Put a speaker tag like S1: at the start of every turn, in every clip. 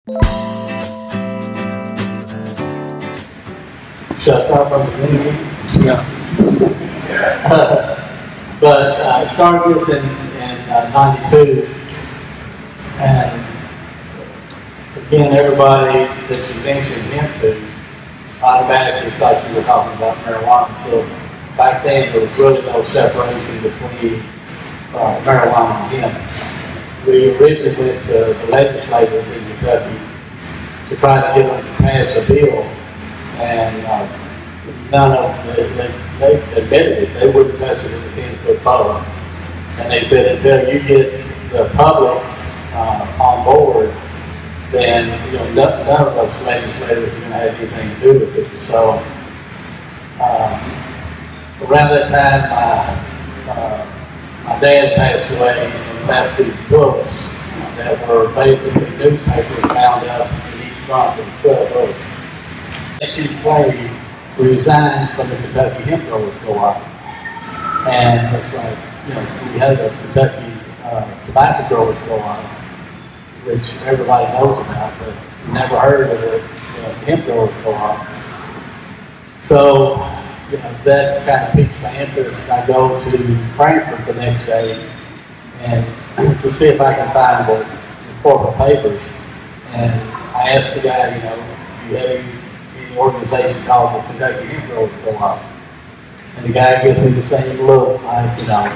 S1: Should I start from the beginning?
S2: Yeah.
S1: But I started this in 92, and again, everybody that you mentioned hemp to automatically thought you were talking about marijuana. So back then, there was really no separation between marijuana and hemp. We originally went to the legislators in Kentucky to try to get them to pass a bill, and none of them, they admitted it. They wouldn't touch it with a 10-foot pole. And they said until you get the public on board, then none of us legislators are going to have anything to do with it. So around that time, my dad passed away and left these books that were basically newspapers bound up in each month with 12 books. Hickey resigns from the Kentucky Hemp Growers Co-op, and it's like, we had the Kentucky Tobacco Growers Co-op, which everybody knows about, but never heard of the Hemp Growers Co-op. So, that's kind of piques my interest. I go to Frankfurt the next day and to see if I can find the corporate papers. And I asked the guy, do you have any organization called the Kentucky Hemp Growers Co-op? And the guy gives me the same look, like,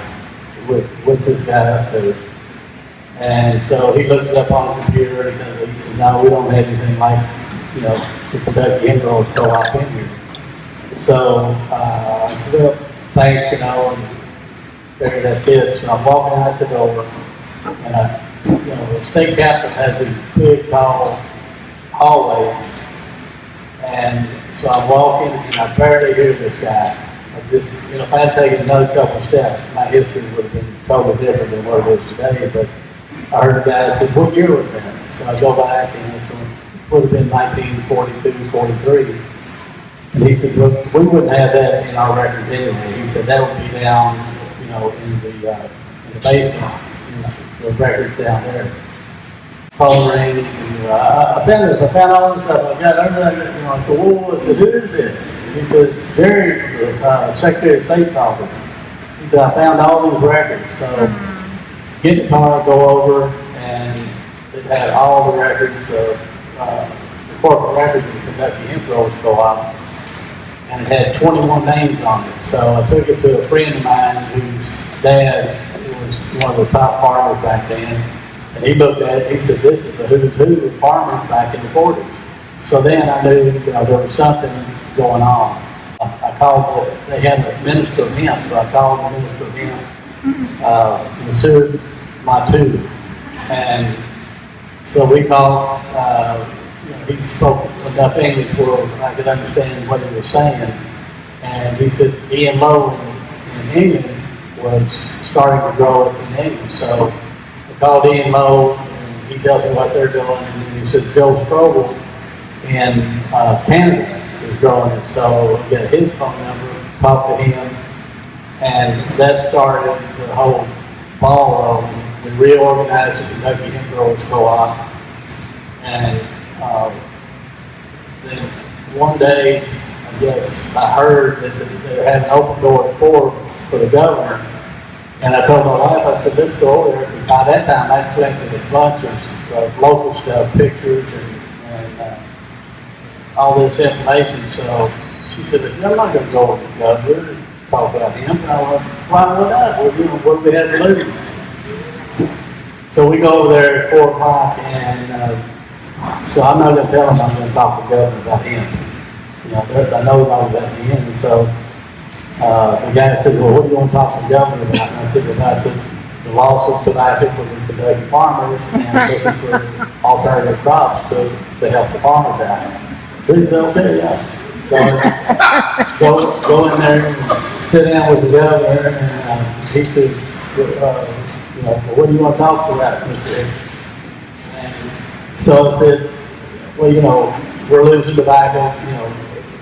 S1: what's this guy up to? And so he looks it up on the computer and he says, no, we don't have anything like, the Kentucky Hemp Growers Co-op in here. So I said, well, thanks, and figured that's it. So I'm walking out the door, and the state captain has these big, tall hallways. And so I'm walking, and I barely hear this guy. I just, if I had taken another couple of steps, my history would have been totally different than what it is today. But I heard the guy say, what year was that? So I go back, and it would have been 1942, 43. And he said, look, we wouldn't have that in our records anyway. He said, that would be down, in the basement, the records down there. Phone rings, and I found this, I found all this stuff. I got everything, I said, whoa, I said, who is this? And he said, Jerry, Secretary of State's office. He said, I found all these records. So get in the car, go over, and it had all the records of the corporate records of the Kentucky Hemp Growers Co-op. And it had 21 names on it. So I took it to a friend of mine whose dad was one of the top farmers back then. And he looked at it, he said, this is the who's who of farmers back in the 40s. So then I knew, there was something going on. I called, they had a minister of hemp, so I called the minister of hemp, Monsieur Matu. And so we called, he spoke enough English where I could understand what he was saying. And he said Ian Lowe in England was starting to grow it in England. So I called Ian Lowe, and he tells me what they're doing. And then he said Joe Strobel in Canada is growing it. So I got his phone number, talked to him, and that started the whole ball rolling. We reorganized the Kentucky Hemp Growers Co-op. And then one day, I guess, I heard that they had an open door tour for the governor. And I told my wife, I said, let's go over there. And by that time, I collected a bunch of local stuff, pictures and all this information. So she said, I'm not going to go with the governor and talk about him. And I went, why not? Well, what do we have to lose? So we go over there at 4 o'clock, and so I'm not going to tell them I'm going to talk to the governor about him. I know about the end. And so the guy said, well, what do you want to talk to the governor about? And I said, about the loss of tobacco for the Kentucky farmers and looking for alternative crops to help the farmers out. So he said, okay, yeah. So go in there and sit down with the governor, and he says, what do you want to talk about, Mr. Hickey? So I said, well, we're losing tobacco,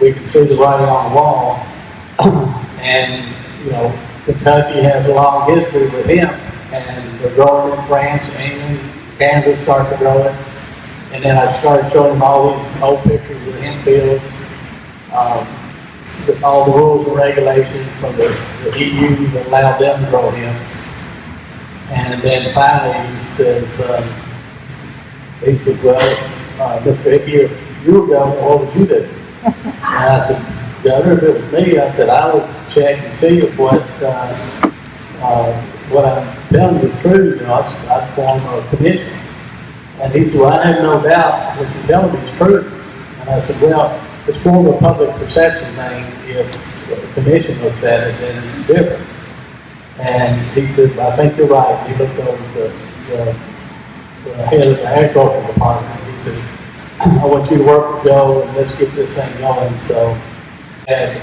S1: we can see the writing on the wall. And, Kentucky has a long history with hemp, and they're growing in France, England, Canada start to grow it. And then I started showing him all these old pictures of the hemp fields, all the rules and regulations from the EU that allowed them to grow hemp. And then finally he says, well, Mr. Hickey, if you were governor, what would you do? And I said, Governor, if it was me, I said, I would check and see if what I'm telling you is true. You know, I'd form a commission. And he said, well, I have no doubt what you're telling me is true. And I said, well, it's more of a public perception thing. If the commission looks at it, then it's different. And he said, I think you're right. He looked over the head of the agricultural department. He said, I want you to work with Joe and let's get this thing going. So, and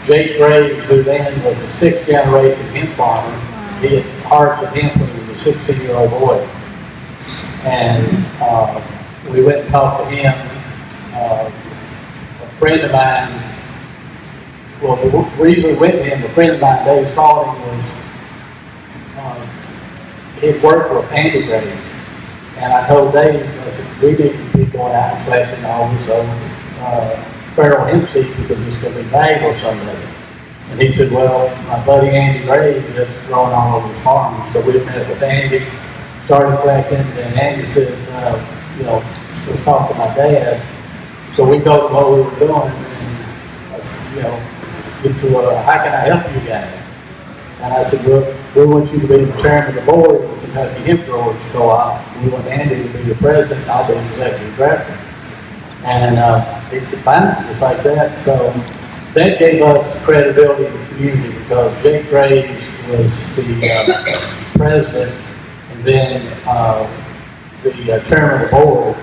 S1: Jake Graves, who then was a 6th generation hemp farmer, he had harvested hemp when he was a 16-year-old boy. And we went and talked to him. A friend of mine, well, the reason we went to him, a friend of mine, Dave Spalding, was he'd worked with Andy Graves. And I told Dave, I said, we need to be going out and collecting all this old feral hemp seed because it's going to be valuable someday. And he said, well, my buddy Andy Graves is growing all over his farm. So we met with Andy, started collecting, and Andy said, let's talk to my dad. So we told him what we were doing, and I said, he said, well, how can I help you guys? And I said, well, we want you to be the chairman of the board of the Kentucky Hemp Growers Co-op. We want Andy to be the president, I'll be the executive director. And he said, fine, just like that. So that gave us credibility in the community because Jake Graves was the president and then the chairman of the board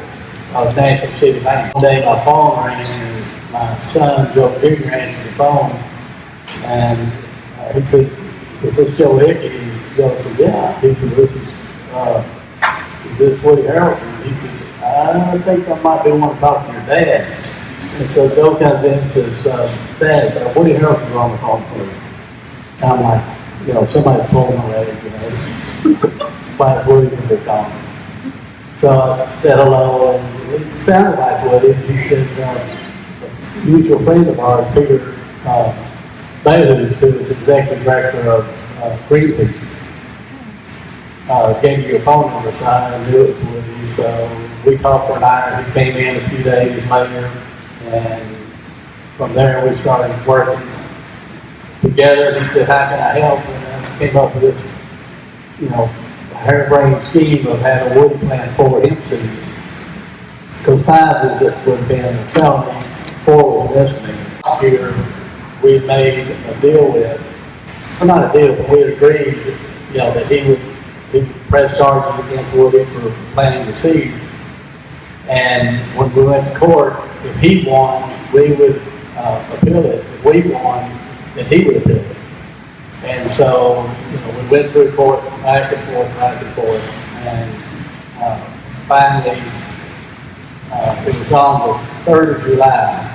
S1: of National City Bank. One day my phone rang and my son, Joe Jr., answered the phone. And he said, is this Joe Hickey? And Joe said, yeah. He said, this is Woody Harrelson. He said, I think I might be wanting to talk to your dad. And so Joe comes in and says, Dad, Woody Harrelson's on the phone for you. And I'm like, somebody's pulling my leg, it's why Woody can be calling. So I said hello, and it sounded like Woody. He said, a mutual friend of ours, Peter Bailey, who was executive director of Greenpeace, gave me your phone number, so I knew it was Woody. So we talked for an hour. He came in a few days later, and from there we started working together. He said, how can I help? And I came up with this, harebrained scheme of having a Woody plant 4 hemp seeds. Because 5 would have been a felony, 4 was a misdemeanor. Last year, we made a deal with, well, not a deal, but we had agreed, that he would press charges against Woody for planting the seeds. And when we went to court, if he won, we would appeal it. If we won, then he would appeal it. And so, we went through court, back and forth, and finally, it was on the 3rd of July.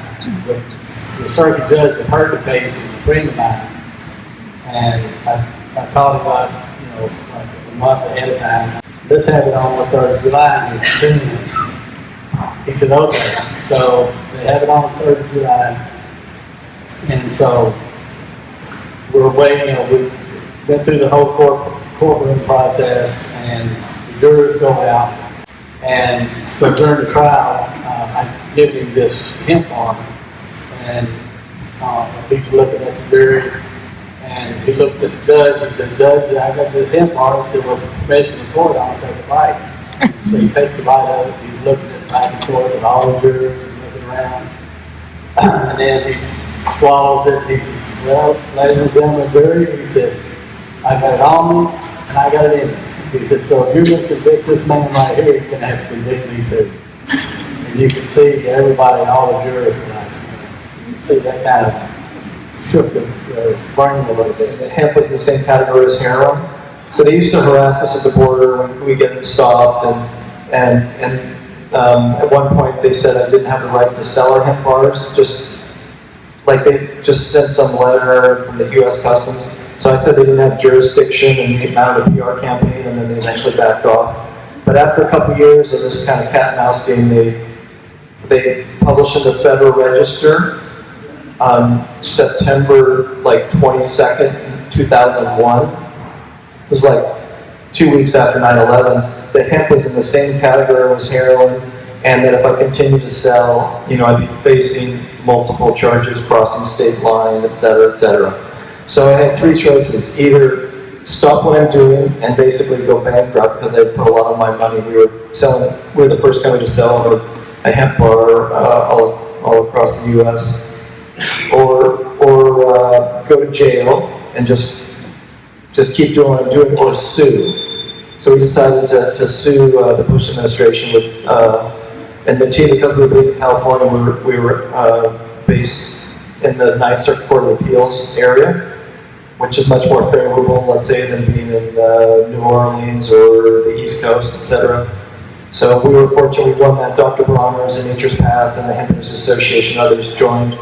S1: The circuit judge that heard the case was a friend of mine, and I called him up, like a month ahead of time. Let's have it on the 3rd of July, and he said, okay. So they have it on the 3rd of July, and so we're waiting. We went through the whole courtroom process, and the jurors go out, and so during the trial, I give him this hemp farm. And he's looking at the jury, and he looked at the judge. He said, Judge, I got this hemp farm. He said, well, the permission of the court, I'll take a bite. So he takes a bite of it. He's looking at the back and forth, and all the jurors are looking around. And then he swallows it. He says, well, ladies and gentlemen, jury, he said, I got it on me, and I got it in me. He said, so if you're going to convict this man right here, you're going to have to convict me too. And you can see everybody, all the jurors are like, see, that kind of shook the brain a little bit.
S2: Hemp was in the same category as heroin. So they used to harass us at the border when we get stopped, and at one point they said I didn't have the right to sell our hemp bars, just like they just sent some letter from the U.S. Customs. So I said they didn't have jurisdiction, and we mounted a PR campaign, and then they eventually backed off. But after a couple years of this kind of cat and mouse game, they published in the Federal Register on September like 22nd, 2001. It was like 2 weeks after 9/11, that hemp was in the same category as heroin, and that if I continued to sell, I'd be facing multiple charges, crossing state line, et cetera, et cetera. So I had three choices: either stop what I'm doing and basically go bankrupt because I put a lot of my money. We were the first company to sell a hemp bar all across the U.S., or go to jail and just keep doing what I'm doing, or sue. So we decided to sue the Bush administration and Nutiva, because we were based in California. We were based in the Ninth Circuit Court of Appeals area, which is much more favorable, let's say, than being in New Orleans or the East Coast, etc. So we were fortunate we won that. Dr. Bronner's and Nature's Path and the Hemp Industry Association, others joined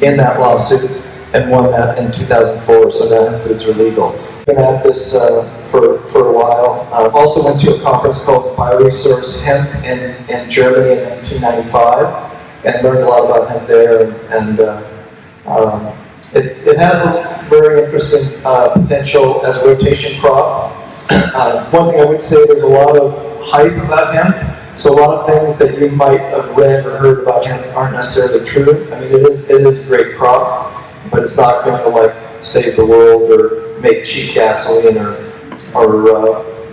S2: in that lawsuit and won that in 2004. So now hemp foods are legal. Been at this for a while. Also went to a conference called Bioresource Hemp in Germany in 1995 and learned a lot about hemp there. And it has a very interesting potential as a rotation crop. One thing I would say, there's a lot of hype about hemp. So a lot of things that you might have read or heard about hemp aren't necessarily true. I mean, it is a great crop, but it's not going to save the world or make cheap gasoline or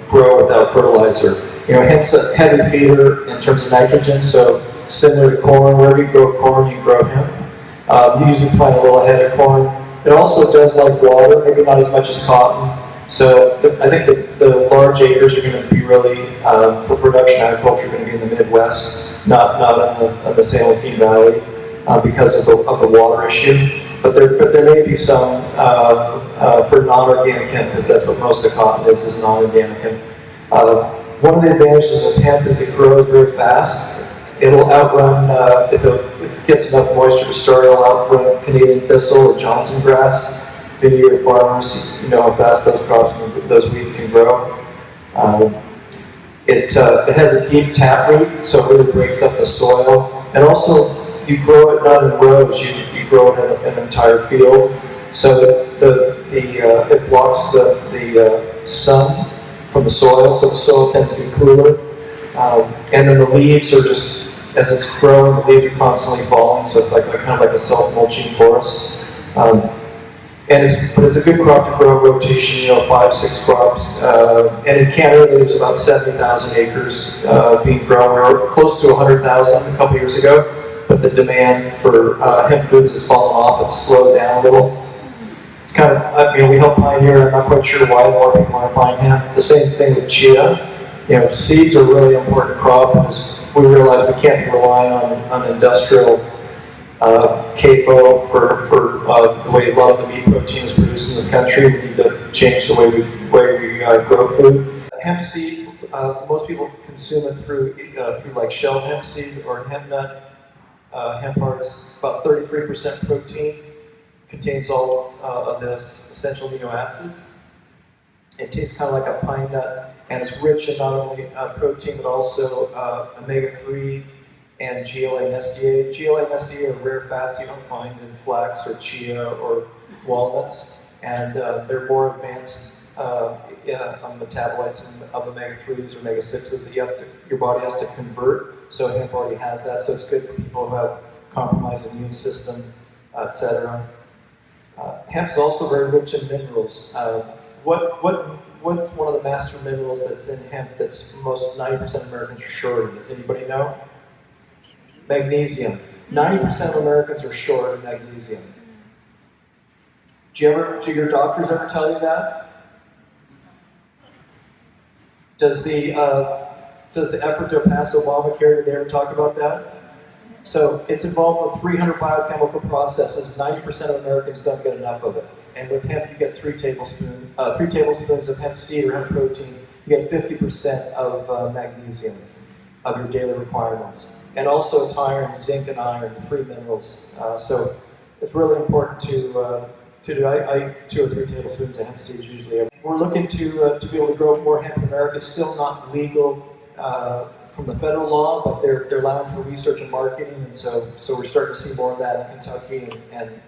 S2: grow without fertilizer. Hemp's a heavy feeder in terms of nitrogen, so similar to corn. Wherever you grow corn, you grow hemp. You usually plant a little ahead of corn. It also does like water, maybe not as much as cotton. So I think the large acres are going to be really, for production agriculture, going to be in the Midwest, not in the San Joaquin Valley, because of the water issue. But there may be some for non-organic hemp, because that's what most of cotton is non-organic hemp. One of the advantages of hemp is it grows very fast. It'll outrun, if it gets enough moisture to start, it'll outrun Canadian thistle or Johnson grass. Vineyard farmers, how fast those weeds can grow. It has a deep taproot, so it really breaks up the soil. And also, you grow it not in rows, you grow it in an entire field. So it blocks the sun from the soil, so the soil tends to be cooler. And then the leaves are just, as it's growing, the leaves are constantly falling, so it's kind of like a self-mulching forest. And it's a good crop to grow rotation, 5-6 crops. And in Canada, there's about 70,000 acres being grown. We were close to 100,000 a couple years ago, but the demand for hemp foods has fallen off. It's slowed down a little. It's kind of, we help pioneer. I'm not quite sure why more people aren't buying hemp. The same thing with chia. Seeds are a really important crop, because we realize we can't be relying on industrial CAFO for the way a lot of the meat protein is produced in this country. We need to change the way we grow food. Hemp seed, most people consume it through like shelled hemp seed or hemp nut. Hemp hearts. It's about 33% protein. Contains all of the essential amino acids. It tastes kind of like a pine nut, and it's rich in not only protein but also omega-3 and GLA and SDA. GLA and SDA are rare fats you don't find in flax or chia or walnuts, and they're more advanced on metabolites of omega-3s or omega-6s that your body has to convert. So hemp already has that, so it's good for people who have compromised immune system, etc. Hemp's also very rich in minerals. What's one of the master minerals that's in hemp that's most 90% of Americans are short in? Does anybody know? Magnesium. 90% of Americans are short in magnesium. Do your doctors ever tell you that? Does the effort to pass Obamacare, did they ever talk about that? So it's involved with 300 biochemical processes. 90% of Americans don't get enough of it. And with hemp, you get 3 tablespoons of hemp seed or hemp protein. You get 50% of magnesium of your daily requirements. And also it's higher in zinc and iron, 3 minerals. So it's really important to do. I 2 or 3 tablespoons of hemp seeds usually. We're looking to be able to grow more hemp in America. It's still not legal from the federal law, but they're allowing for research and marketing, and so we're starting to see more of that in Kentucky and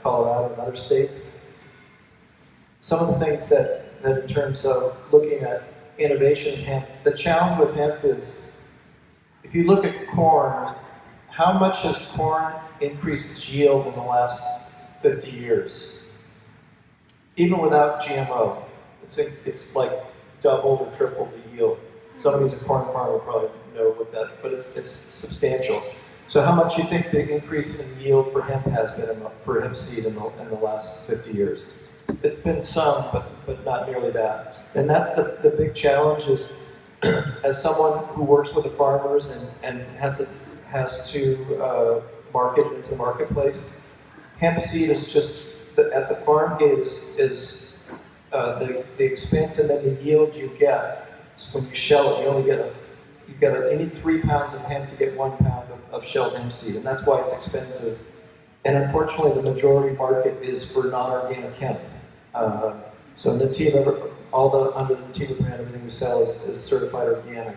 S2: Colorado and other states. Some of the things that in terms of looking at innovation in hemp, the challenge with hemp is, if you look at corn, how much has corn increased its yield in the last 50 years? Even without GMO, it's like doubled or tripled the yield. Somebody who's a corn farmer will probably know what that, but it's substantial. So how much do you think the increase in yield for hemp has been for hemp seed in the last 50 years? It's been some, but not nearly that. And that's the big challenge is, as someone who works with the farmers and has to market it into the marketplace, hemp seed is just, at the farm gate is the expense and then the yield you get. So when you shell it, you need 3 pounds of hemp to get 1 pound of shelled hemp seed, and that's why it's expensive. And unfortunately, the majority market is for non-organic hemp. So Nutiva, under the Nutiva brand, everything we sell is certified organic.